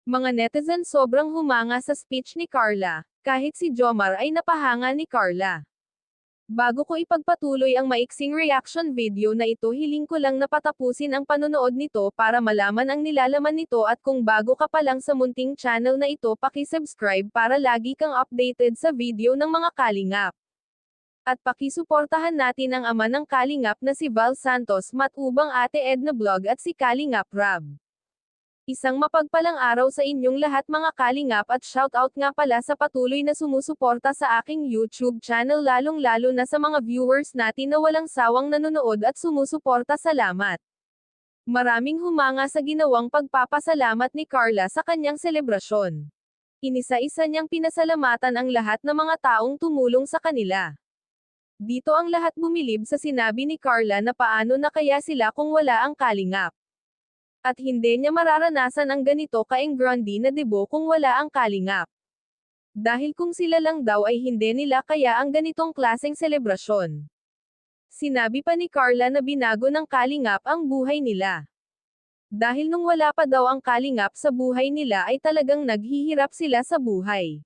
Mga netizen sobrang humanga sa speech ni Carla, kahit si Jomar ay napahanga ni Carla. Bago ko ipagpatuloy ang maiksing reaction video na ito, hiling ko lang na patapusin ang panonood nito para malaman ang nilalaman nito, at kung bago ka pa lang sa munting channel na ito, paki-subscribe para lagi kang updated sa video ng mga kalingap. At pakisuportahan natin ang ama ng kalingap na si Val Santos, Matubang Ate Edna Vlog at si Kalingap Rab. Isang mapagpalang araw sa inyong lahat mga kalingap, at shoutout nga pala sa patuloy na sumusuporta sa aking YouTube channel, lalong-lalo na sa mga viewers natin na walang sawang nanonood at sumusuporta. Salamat! Maraming humanga sa ginawang pagpapasalamat ni Carla sa kanyang selebrasyon. Inisa-isa niyang pinasalamatan ang lahat ng mga taong tumulong sa kanila. Dito ang lahat bumilib sa sinabi ni Carla na paano na kaya sila kung wala ang kalingap. At hindi niya mararanasan ang ganito ka-engrandi na debo kung wala ang kalingap. Dahil kung sila lang daw ay hindi nila kaya ang ganitong klaseng selebrasyon. Sinabi pa ni Carla na binago ng kalingap ang buhay nila. Dahil nung wala pa daw ang kalingap sa buhay nila ay talagang naghihirap sila sa buhay.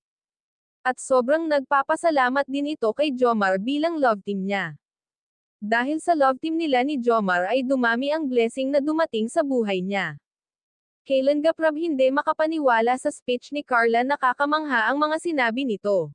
At sobrang nagpapasalamat din ito kay Jomar bilang love team niya. Dahil sa love team nila ni Jomar ay dumami ang blessing na dumating sa buhay niya. Kalingap Rab hindi makapaniwala sa speech ni Carla, nakakamangha ang mga sinabi nito.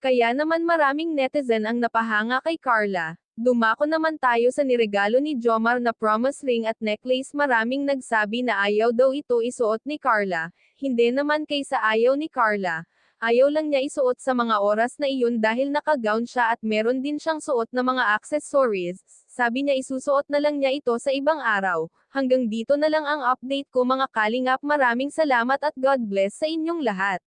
Kaya naman maraming netizen ang napahanga kay Carla. Dumako naman tayo sa niregalo ni Jomar na promise ring at necklace. Maraming nagsabi na ayaw daw ito isuot ni Carla. Hindi naman kaysa ayaw ni Carla. Ayaw lang niya isuot sa mga oras na iyon dahil naka-gown siya at meron din siyang suot na mga accessories. Sabi niya isusuot na lang niya ito sa ibang araw. Hanggang dito na lang ang update ko mga kalingap. Maraming salamat at God bless sa inyong lahat.